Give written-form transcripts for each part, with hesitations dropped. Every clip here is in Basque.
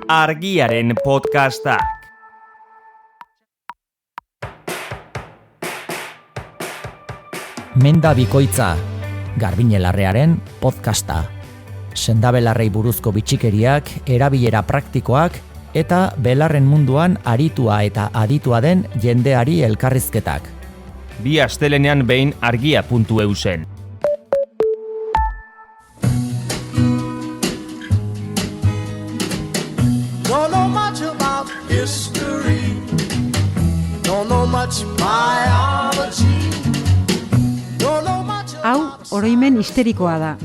Argiaren podcastak. Menda bikoitza, Garbiñelarrearen podcasta. Sendabelarrei buruzko bitxikeriak, erabilera praktikoak eta belarren munduan aritua eta aditua den jendeari elkarrizketak. Bi astelenean behin argia.eu zen. Don't know much about history. Don't know much biology. Don't know much Hau, oroimen histerikoa da.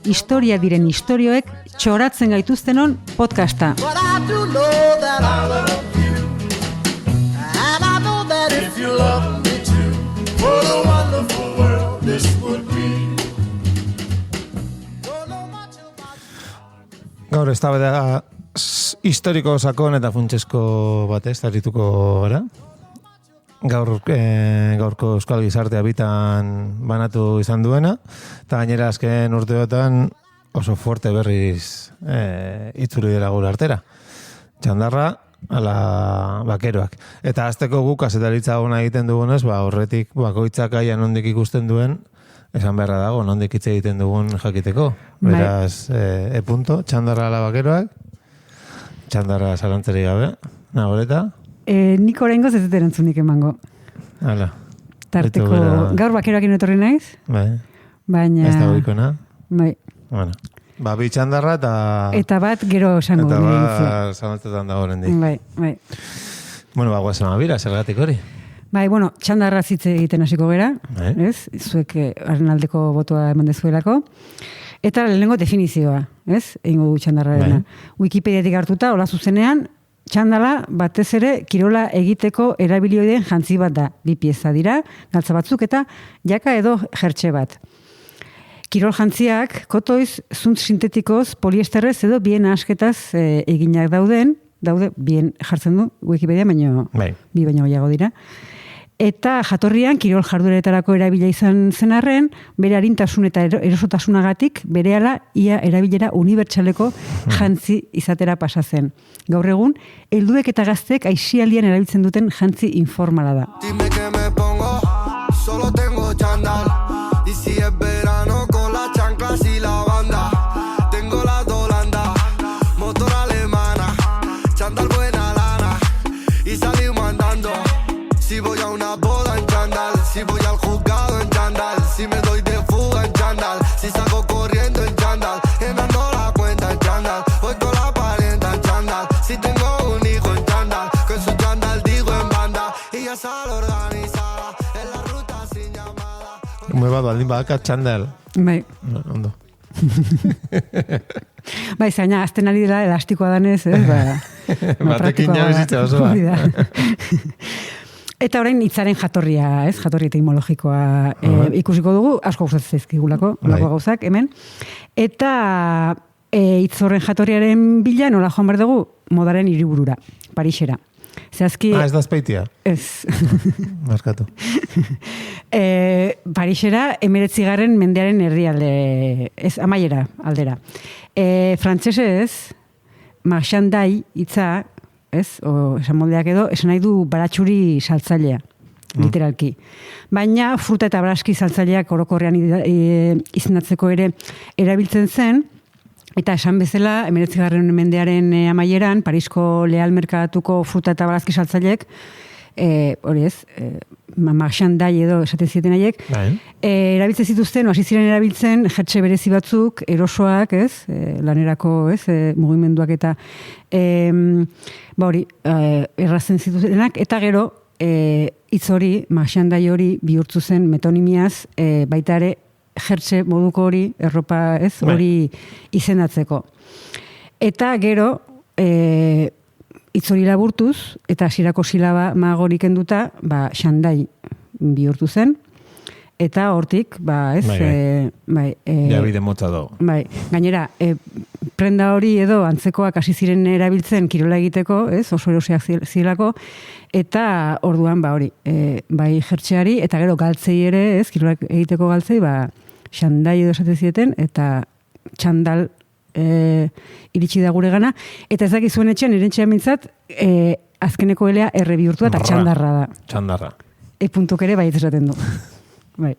Historia diren istorioek txoratzen gaituztenon podcasta. But I do know that I love you. And I know that if you love me too, what a wonderful world this would be. Don't know much about Gaur eztabaida historiko sakon eta funtsesko batez arituko gara. Gaurko euskal gizartea bitan banatu izan duena, eta gainera azken urteotan oso fuerte berriz itzuli dira gure artera. Txandarra, ala bakeroak. Eta azteko guk kazetaritza gona egiten dugunez, horretik bakoitzak aia nondik ikusten duen, esan beharra dago, nondik hitz egiten dugun jakiteko. Beraz, punto, txandarra ala bakeroak, txandarra zalantzeri gabe, nagoreta. Nik oraingoz ez dut erantzunik emango. Hala. Tarteko, gaur bakeroakin etorri naiz, Bai, baina... ez da goikona. Bai. Bueno, bi txandarra Eta bat gero esango. eta nire bat initzio. zalantetan dago horrendik. Bai. Bueno, guazen abira, zergatik hori. Bai, bueno, txandarra zitze egiten hasiko gera, Bai. ez? Zuek haren aldeko botoa eman dezuelako. Eta lehenengo definizioa, ez? Egingo du txandarrarena. Wikipediatik hartuta, hola zuzenean, txandala batez ere kirola egiteko erabilioiden jantzi bat da. Bi pieza dira, galtza batzuk eta jaka edo jertxe bat. Kirol jantziak kotoiz, zuntz sintetikoz, poliesterrez edo bien asketaz eginak daude bien jartzen du Wikipedia, baino Bai. bi baino gehiago dira. Eta jatorrian, kirol jardueretarako erabila izan zen arren, bere arintasun eta erosotasunagatik, berehala ia erabilera unibertsaleko jantzi izatera pasa zen. Gaur egun, helduek eta gaztek aisialdian erabiltzen duten jantzi informala da. Dime que me pongo, solo tengo chándal. Y si es verano con las chanclas y la banda. Tengo la Holanda, motor alemana, chándal buena lana. Y salimos andando. Si voy a una boda en chándal, si voy al juzgado en chándal, si me doy de fuga en chándal, si salgo corriendo en chándal, entrando la cuenta en chándal, voy con la parienta en chándal, si tengo un hijo en chándal, con su chándal digo en banda, y ya sale organizada, en la ruta sin llamada. Ume bat baldin badaka txandal. Bai. Ondo. Bai, zaina, azten ari dela elastikoa danez, ez? Batekin praktikoa bizitza osoa. hori da. Eta orain hitzaren jatorria, ez? Jatorri etimologikoa ikusiko dugu, asko gustatzen zaizkigulako, holako gauzak hemen. Eta hitz horren jatorriaren bila nola joan behar dugu modaren hiriburura, Parisera. Zehazki... Ez da azpeitia. Ez. Markatu. Parisera 19. mendearen erdialde, ez, amaiera aldera. Frantsesez, marchandai hitza, ez, o esan moldeak edo, esan nahi du baratxuri saltzailea, literalki. Baina fruta eta baraski saltzaileak orokorrean izendatzeko ere erabiltzen zen, eta esan bezala, 19. mendearen amaieran, Parisko Leal merkatuko fruta eta baraski saltzaileek, hori ez, marchandai edo esaten zieten haiek, erabiltzen zituzten, hasi ziren erabiltzen jertxe berezi batzuk, erosoak, ez, lanerako, ez, mugimenduak eta hori, errazen zituzenak, eta gero, hitz hori, marchandai hori bihurtzu zen metonimiaz, baita ere, jertxe moduko hori, erropa, ez, hori izendatzeko. Eta gero, hitz hori laburtuz, eta hasierako silaba magorik enduta, xandai bihurtu zen, eta hortik, ez, Jabide motza dago. Bai, gainera, prenda hori edo antzekoak hasi ziren erabiltzen kirola egiteko, ez, oso erosiak zirelako, eta orduan, hori, bai jertxeari, eta gero galtzei ere, ez, kirolak egiteko galtzei, xandai edo esaten zieten, eta txandal iritsi da gure gana, eta ez dakit zuen etxean, erentxean mintzat, azkeneko elea erre bihurtua eta txandarra da. Txandarra. Puntuk ere bai esaten du. Bai.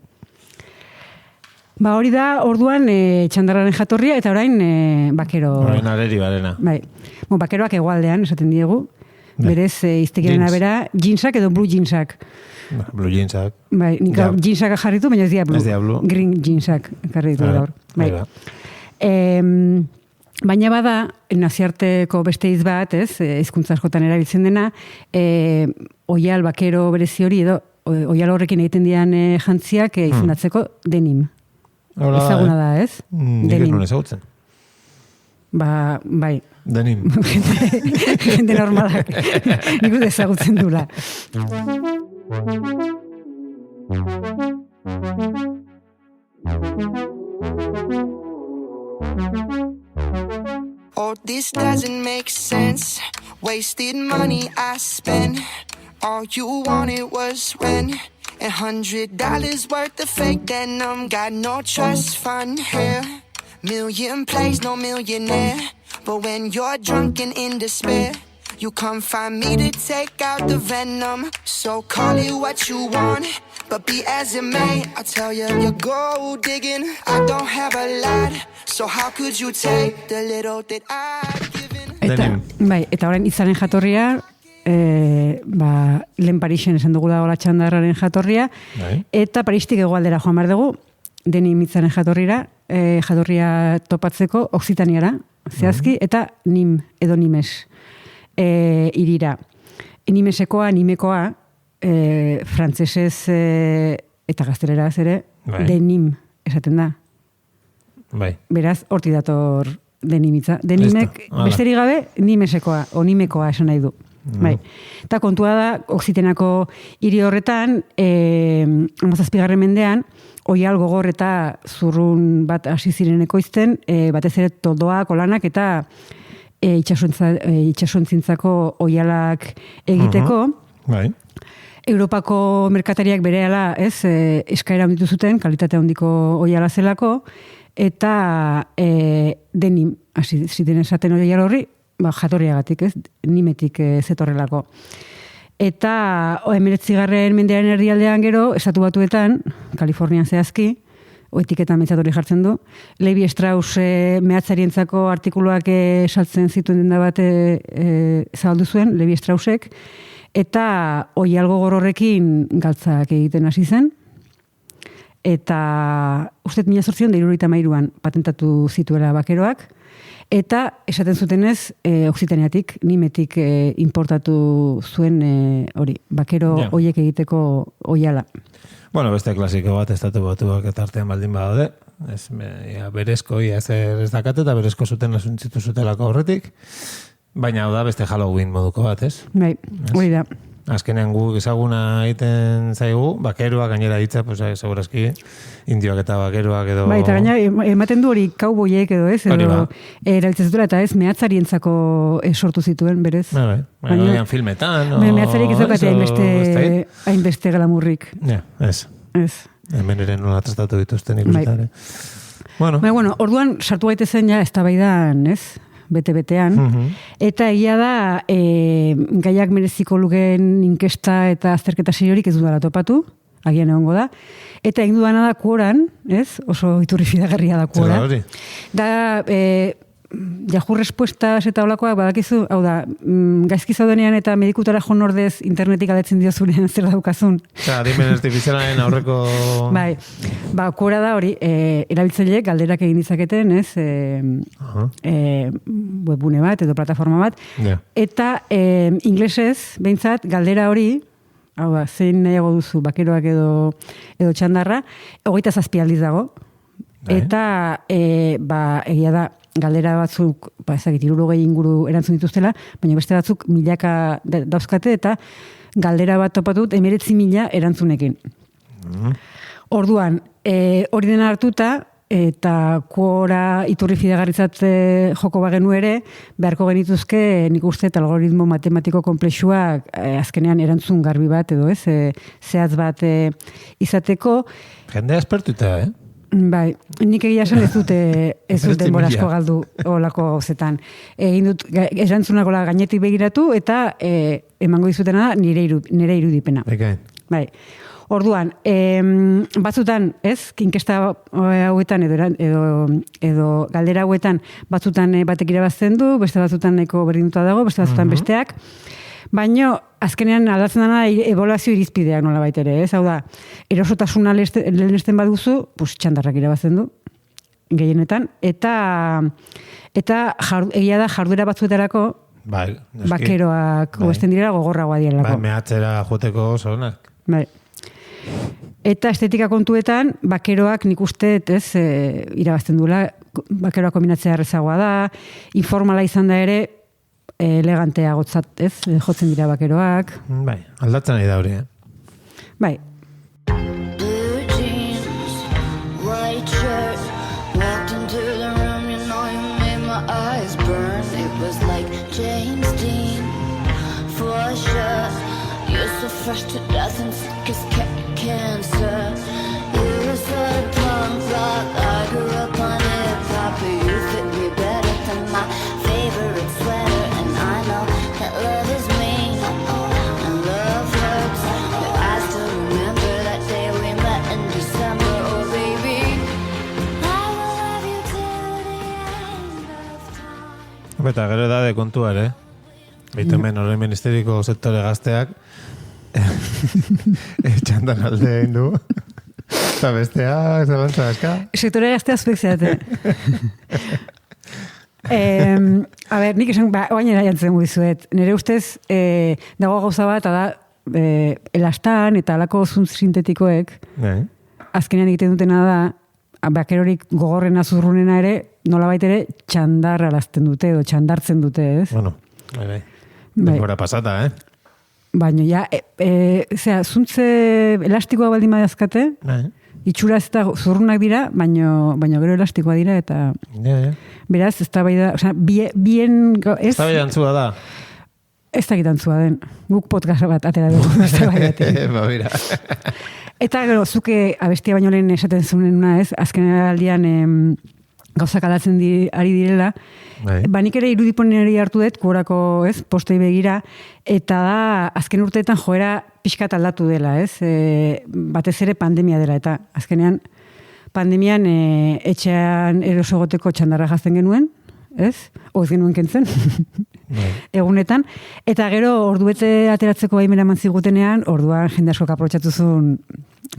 Ba hori da, orduan txandarraren jatorria, eta orain bakero... Orain areri barena. Bai. Bakeroak hegoaldean, esaten diegu. Berez, iztekiaren abera, jeansak edo blue jeansak. Blue jeansak. Bai, nik jeansak jarritu, baina ez dia blue. Ez dia blue. Green jeansak jarritu gaur. Bai. Baina bada, naziarteko beste hitz bat, hizkuntza askotan erabiltzen dena, oial bakero berezi hori, edo oial horrekin egiten dian jantziak izendatzeko denim. Ezaguna da, ez? Nik ez nuen ezagutzen. Ba, bai. Denim. Jende normalak. Nik dut ezagutzen dula. Oh, this doesn't make sense. Wasted money I spent. All you wanted was rent. $100 worth of fake denim. Got no trust fund here. Million plays, no millionaire. But when you're drunk and in despair, you come find me to take out the venom. So call it what you want, but be as it may. I tell you, you're gold digging. I don't have a lot, so how could you take the little that I've given? Eta orain izanen jatorria, lehen Parisen esan dugu dagoela txandarraren jatorria, eta Paristik hegoaldera joan behar dugu, denim itzaren jatorria topatzeko Oksitaniara, zehazki, eta nim, edo nimes, irira. Nimesekoa, nimekoa, frantzesez eta gazteleraz ere, denim esaten da. Beraz, horti dator denimitza. Denimek, besterik gabe, nimesekoa, o nimekoa esan nahi du. Eta kontua da, Oksitenako hiri horretan, 17. mendean, oial gogor eta zurrun bat hasi ziren ekoizten, batez ere toldoak, olanak eta itxasontzintzako oialak egiteko. Europako merkatariak berehala, eskaera handitu zuten, kalitate handiko oiala zelako, eta denim, hasi ziten esaten oial horri, jatorriagatik, nimetik zetorrelako. Eta 19. mendearen erdialdean gero, estatu batuetan, Kalifornian zehazki, etiketan metzatori jartzen du, Levi Strauss mehatzarientzako artikuluak saltzen zituen denda bat zabaldu zuen, Levi Straussek, eta oial gogor horrekin galtzak egiten hasi zen, eta ustet 1873an patentatu zituela bakeroak, eta esaten zutenez Oksitaniatik, nimetik importatu zuen hori, bakero oiek egiteko oiala. Bueno, beste klasiko bat estatu batuak eta artean baldin badaude. Berezko ia ez dakate eta berezko zuten asuntzitu zutelako horretik. Baina hau da beste Halloween moduko bat, ez? Bai, hori da. Azkenean guk ezaguna egiten zaigu, bakeroak gainera hitza, pues segurazki indioak eta bakeroak edo... Bai, eta gaina ematen du hori kauboiek edo ez, edo erabiltzen zutela eta ez mehatzarientzako sortu zituen, berez. Baina filmetan, o... Mehatzariek ez daukate hainbeste galamurrik. Ez. Hemen ere nola tratatu dituzten ikusitare. Bueno, orduan sartu gaitezen ja eztabaidan, ez? Bete-betean, eta egia da gaiak mereziko luken inkesta eta azterketa seriorik ez dudala topatu, agian egongo da, eta egin dudana da Quoran, ez? Oso iturri fidagarria da Quora. Da, Yahoo respuestas eta olakoak badakizu, hau da, gaizki zaudenean eta medikutara joan ordez internetik aletzen diozunean zer daukazun. Adimen artifizialaren aurreko... Bai, Quora da hori, erabiltzaileek galderak egin ditzaketen, ez? Webgune bat edo plataforma bat. Eta inglesez, behintzat, galdera hori, hau da, zein nahiago duzu, bakeroak edo txandarra, 27 aldiz dago. Eta, egia da, galdera batzuk, ezagit, 60 inguru erantzun dituztela, baina beste batzuk milaka dauzkate eta galdera bat topatut 19.000 erantzunekin. Orduan, hori dena hartuta, eta Quora iturri fidagarritzat joko bagenu ere, beharko genituzke nik uste eta algoritmo matematiko komplexuak azkenean erantzun garbi bat edo ez, zehatz bat izateko. Jende aspertuta, Bai, nik egia esan ez dut denbora asko galdu olako gauzetan. Egin dut, erantzunako gainetik begiratu eta emango dizutena da nire irudipena. Ekain. Bai. Orduan, batzutan, ez, inkesta hauetan edo galdera hauetan batzutan batek irabazten du, beste batzutan nahiko berdinduta dago, beste batzutan besteak, baino azkenean aldatzen dena ebaluazio irizpideak nola baitere, ez? Hau da, erosotasuna lehenesten baduzu, pues txandarrak irabazten du, gehienetan, eta egia da jarduera batzuetarako Bai, bakeroak hobesten direla gogorragoa direlako. Bai, mehatzera joteko oso onak. Bai. Eta estetika kontuetan, bakeroak nik uste, irabazten duela, bakeroak kombinatzea errezagoa da, informala izan da ere, elegantea gotzat, jotzen dira bakeroak. Bai, aldatzen nahi da hori, Bai. Blue jeans, white shirt, walked into the room, you know you made my eyes burn. It was like James Dean, for sure. You're so fresh to death and sick as cancer. You're so punk rock, I grew up on hip-hop, but you fit me better than my favorite sweater. And I know that love is mean, and love hurts, but I still remember that day we met in December. Oh baby, I will love you till the end of time. Eta gero da de kontua ere. Beitu hemen horrein ministeriko sektore gazteak txandan alde egin du. Eta bestea, zelantza eska. Sektore gaztea zuekzeate. A ber, nik esan, oainera jantzen guizuet. Nire ustez, dago gauza bat, da, elastan eta alako zuntz sintetikoek, azkenean egiten dutena da, bakerorik gogorrena zurrunena ere, nolabait ere, txandar alazten dute, edo txandartzen dute, ez? Bueno, bai. Denbora pasata, Baina, ja, zuntze elastikoa baldin badazkate, itxuraz eta zurrunak dira, baina gero elastikoa dira, eta beraz, ez da bai da, bien... Ez da bai antzua da. Ez da gitantzua den, guk podcast bat atera dugu, ez da bai daten. Ba, mira. Eta gero, zuke abestia baino lehen esaten zunena, ez, azken aldian gauzak aldatzen ari direla, nik ere irudiponeri hartu dut, gorako, ez, postei begira, eta da, azken urteetan joera pixkat aldatu dela, ez, batez ere pandemia dela, eta azkenean pandemian etxean erosogoteko txandarra jazten genuen, ez, ez genuen kentzen, egunetan, eta gero ordubete ateratzeko baimena mantzigutenean, orduan jende asko aprobetxatu zuen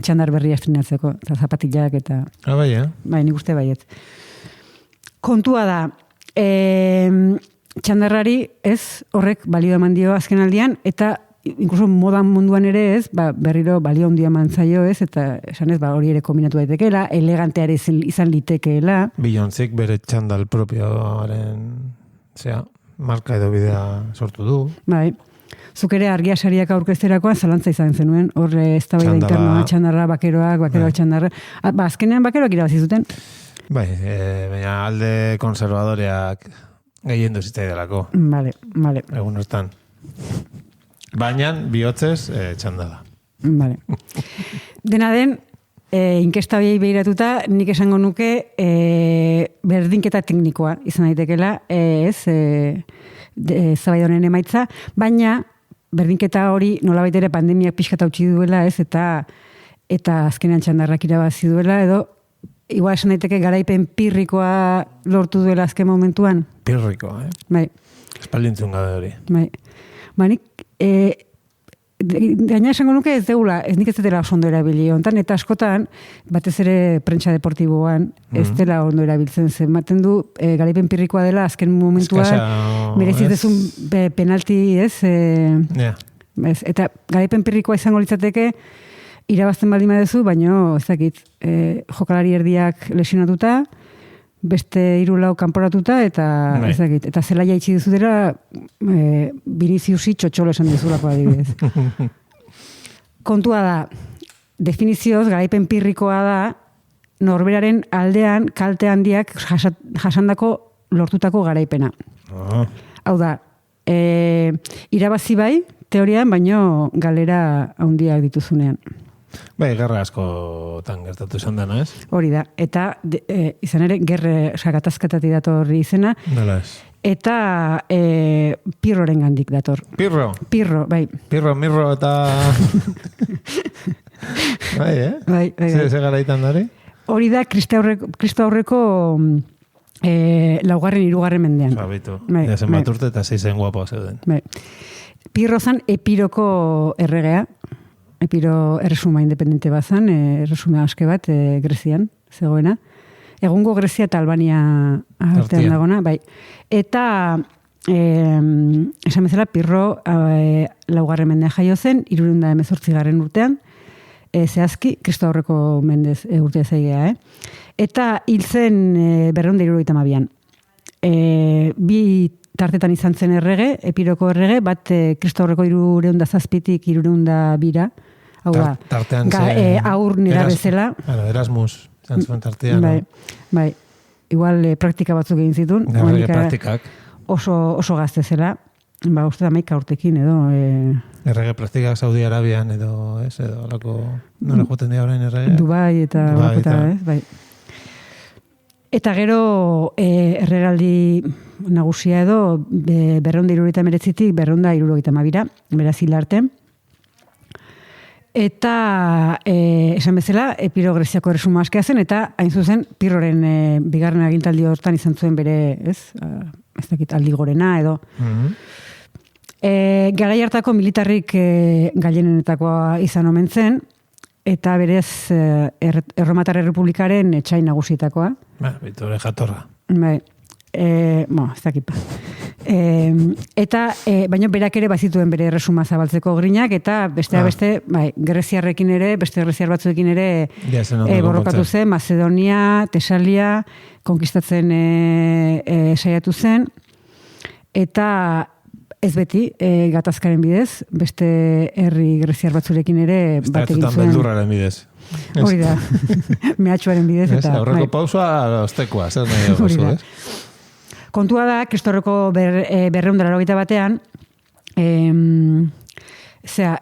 txandar berria estrenatzeko, eta zapatilak, eta... Bai, Bai, nik uste baiet. Kontua da, txandarrari ez horrek balio eman dio azken aldian, eta inkluso modan munduan ere ez, berriro balio handia eman zaio ez, eta esan ez, hori ere kombinatu daitekeela, eleganteare izan litekeela. Beyoncék bere txandal propioaren, marka edo bidea sortu du. Bai. Zuk ere argia sariak aurkezterakoan zalantza izan zenuen, horre ez da bai da internoa, txandarra, bakeroak txandarra. Azkenean bakeroak irabazi zuten. Bai, baina alde konservadoreak gehien duzitza idalako. Vale. Egun hortan. Baina, bihotzez, txandala. Vale. Dena den, inkesta biei behiratuta, nik esango nuke berdinketa teknikoa izan daitekela, zabaidonen emaitza, baina berdinketa hori nolabait ere pandemiak pixkata utzi duela, ez, eta azkenean txandarrak irabazi duela, edo igual esan daiteke garaipen pirrikoa lortu duela azken momentuan. Pirrikoa, Bai. Espaldintzun gabe hori. Bai. Nik, gaina esango nuke ez deula, ez nik ez dela oso ondo erabili hontan, eta askotan, batez ere prentsa deportiboan, ez dela ondo erabiltzen zen. Maten du, garaipen pirrikoa dela azken momentuan, merezitezun penalti, ez? Eta garaipen pirrikoa izango litzateke, irabazten baldin badezu, baino, ez dakit, jokalari erdiak lesionatuta, beste 3 kanporatuta, eta ez dakit, eta zelaia itxi dizutera, Viniciusi txotxolo esan dizulako adibidez. Kontua da, definizioz, garaipen pirrikoa da, norberaren aldean kalte handiak jasandako lortutako garaipena. Hau da, irabazi bai, teorian, baino galera handiak dituzunean. Bai, gerra askotan gertatu izan dena, ez? Hori da. Eta izan ere, gatazketatik dator izena. Dela ez. Eta Pirroren gandik dator. Pirro, Bai. mirro eta... bai, Bai. Ze garaitan dari? Hori da, Kristo aurreko laugarren, hirugarren mendean. Zabitu. Bai, Ja, zenbat bai. urte eta zeizen guapoa zeuden. Bai. Pirro zan Epiroko erregea. Epiro erresuma independente bazan, erresuma aske bat Grezian zegoena. Egungo Grezia eta Albania artean Artean. dagona, bai. Eta esan bezala Pirro laugarren mendean jaio zen, 318 urtean, zehazki, Kristo aurreko mendez urtea zaigea, Eta hil zen 272an. Bi tartetan izan zen errege, Epiroko errege, bat Kristo aurreko 307tik 302ra, hau da, Tartean aur nera bezala. Erasmus, izan zuen tartean. Bai. Igual praktika batzuk egin zituen. Errege praktikak. Oso gazte zela, uste da 11 urtekin edo... Errege praktikak Saudi Arabian edo, ez, edo, alako, nola joten dira orain errege? Dubai eta... Bai. Eta gero erregaldi nagusia edo 279tik 272ra, beraz hil arte. Eta esan bezala, Epiro Greziako erresuma askea zen, eta hain zuzen Pirroren bigarren agintaldi hortan izan zuen bere, ez dakit aldi gorena edo. Garai hartako militarrik gailenenetakoa izan omen zen, eta berez Erromatar Errepublikaren etxai nagusietakoa. Bitore jatorra. Bai, ez dakit. Eta, baina berak ere bazituen bere erresuma zabaltzeko grinak, eta beste, bai, greziarrekin ere, beste greziar batzuekin ere borrokatu zen, Macedonia, Tesalia, konkistatzen saiatu zen, eta ez beti, gatazkaren bidez, beste herri greziar batzurekin ere bat egin zuen. Beldurraren bidez. Hori da, mehatxuaren bidez. Eta, aurreko pausua, ostekoa, zer nahi dugu, ez? Kontua da, Kristorreko 281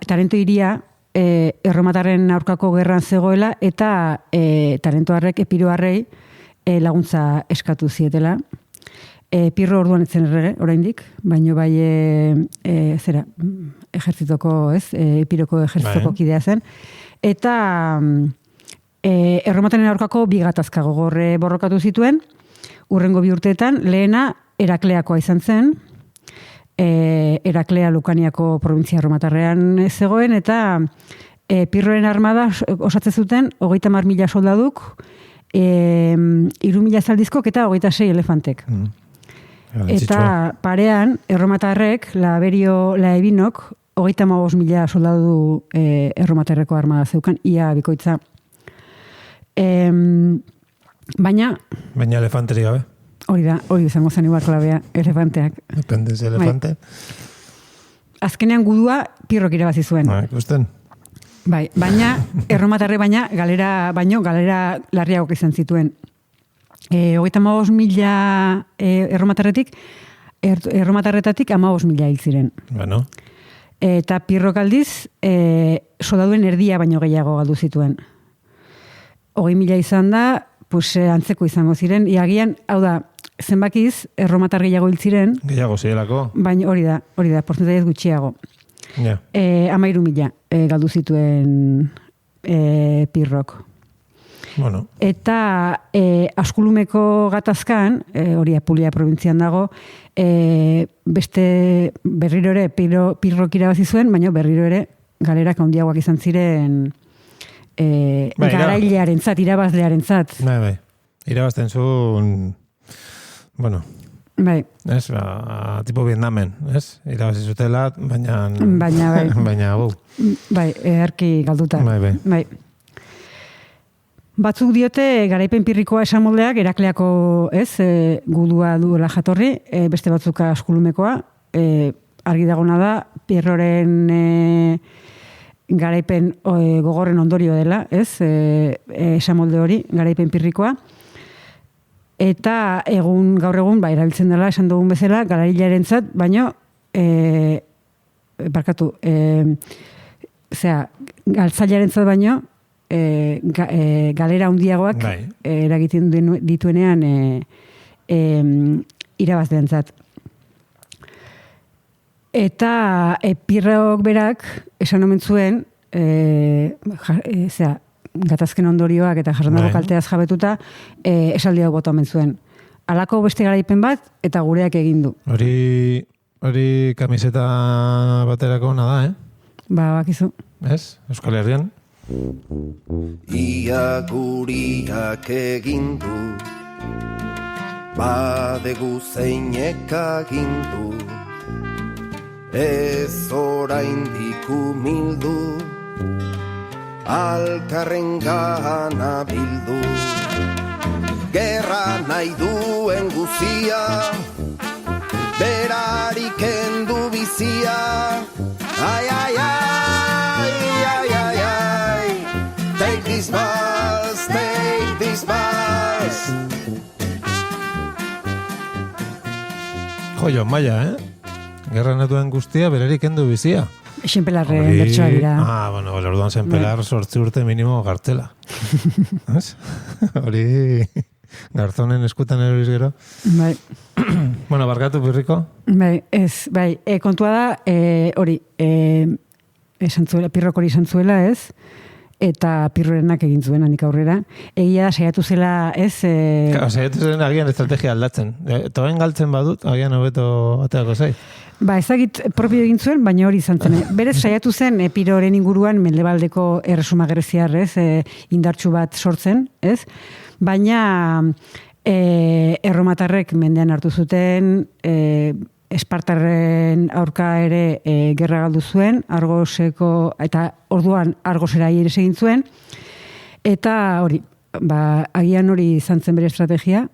Tarento iria erromatarren aurkako gerran zegoela, eta tarentoarrek, Epiroarrei laguntza eskatu zietela. Pirro orduan etzen errege, oraindik, baino bai ejertzitoko, Epiroko ejertzitoko kidea zen. Eta erromataren aurkako bi gatazka gogorre borrokatu zituen, urrengo bi urteetan, lehena Herakleakoa izan zen, Heraklea Lukaniako provintzia erromatarrean zegoen, eta Pirroren armada osatzen zuten 30.000 soldaduk, 3.000 zaldizkok eta 26 elefantek. Eta parean, erromatarrek, Laebinok, 35.000 soldadu erromatarreko armada zeukan, ia bikoitza. Baina elefanteri gabe. Hori izango zen igual klabea, elefanteak. Dependez elefante. Azkenean gudua Pirrok irabazi zuen. Ikusten. Bai, baina erromatarre galera larriagok izan zituen. 35.000 erromatarretatik 15.000 hil ziren. Bueno. Eta Pirrok aldiz soldaduen erdia baino gehiago galdu zituen. 20.000 izan da, antzeko izango ziren, iagian, hau da, zenbakiz, erromatar gehiago hil ziren. Gehiago zielako. Baina hori da, portzentaiez gutxiago. 13.000 galdu zituen Pirrok. Bueno. Eta Askulumeko gatazkan, hori Apulia probintzian dago, beste berriro ere Pirrok irabazi zuen, baina berriro ere galerak handiagoak izan ziren garailearentzat, irabazlearentzat. Bai. Irabazten zuen, bueno, bai. Ez, tipo Vietnamen, ez? Irabazi zutela, baina bai. Baina, Bai, erki galduta. Bai. Batzuk diote, garaipen pirrikoa esan moldeak, Herakleako, gudua duela jatorri, beste batzuk Askulumekoa, argi dagona da, Pirroren garaipen gogorren ondorio dela, esan molde hori, garaipen pirrikoa. Eta gaur egun, erabiltzen dela, esan dugun bezala, galarilarentzat, baino, galtzailaren zat baino, galera handiagoak Bai. eragiten dituenean irabazlean zat. Eta Pirrok berak esan omen zuen, gatazken ondorioak eta jasandako kalteaz jabetuta, esaldi hau bota omen zuen. Halako beste garaipen bat eta gureak egin du. Hori kamiseta baterako ona da, Ba, bakizu. Ez? Euskal Herrian. Ia guriak egin du, badegu zeinek agindu, ez oraindik umildu, alkarren gana bildu. Gerra nahi duen guzia, berari kendu bizia. Ai, ai, ai, ai, ai, ai. Take this bus, take this bus. Joio, maia, Gerra natuen guztia, berarik kendu bizia. Xenpelarre bertsoa dira. Bueno, orduan Xenpelar 8 urte minimo gartela. Ez? Hori garzonen eskutan eroriz gero. Bai. Bueno, barkatu Pirriko. Bai, ez, bai, kontua da, hori, esan zuela, Pirrok hori esan zuela, ez? Eta Pirrorenak egin zuen handik aurrera. Egia saiatu zela, ez? Saiatu zen agian estrategia aldatzen. Toen galtzen badut, agian hobeto aterako zait. Ba, ezagit propio egin zuen, baina hori izan zen. Berez saiatu zen Piroren inguruan mendebaldeko erresuma greziar, ez? Indartsu bat sortzen, ez? Baina erromatarrek mendean hartu zuten, Espartarren aurka ere gerra galdu zuen, Argoseko, eta orduan Argosera ere egin zuen, eta hori, agian hori izan zen bere estrategia,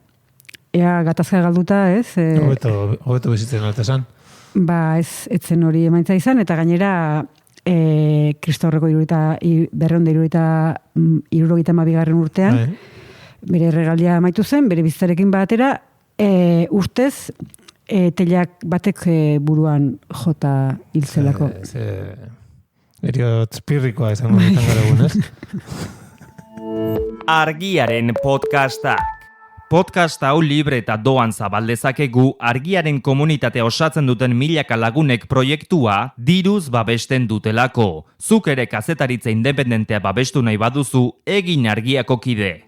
ea gatazka galduta, ez? Hobeto bizitzen alta esan. Ba, ez zen hori emaitza izan, eta gainera Kristaurreko 272. Urtean, bere erregaldia amaitu zen, bere bizitzarekin batera, ustez, telak batek buruan jota hilzelako. Eriotz Pirrikoa izango ditan gara egun, ez? Argiaren podcastak. Podcast hau libre eta doan zabaldezakegu Argiaren komunitatea osatzen duten milaka lagunek proiektua diruz babesten dutelako. Zuk ere kazetaritza independentea babestu nahi baduzu, egin Argiako kide.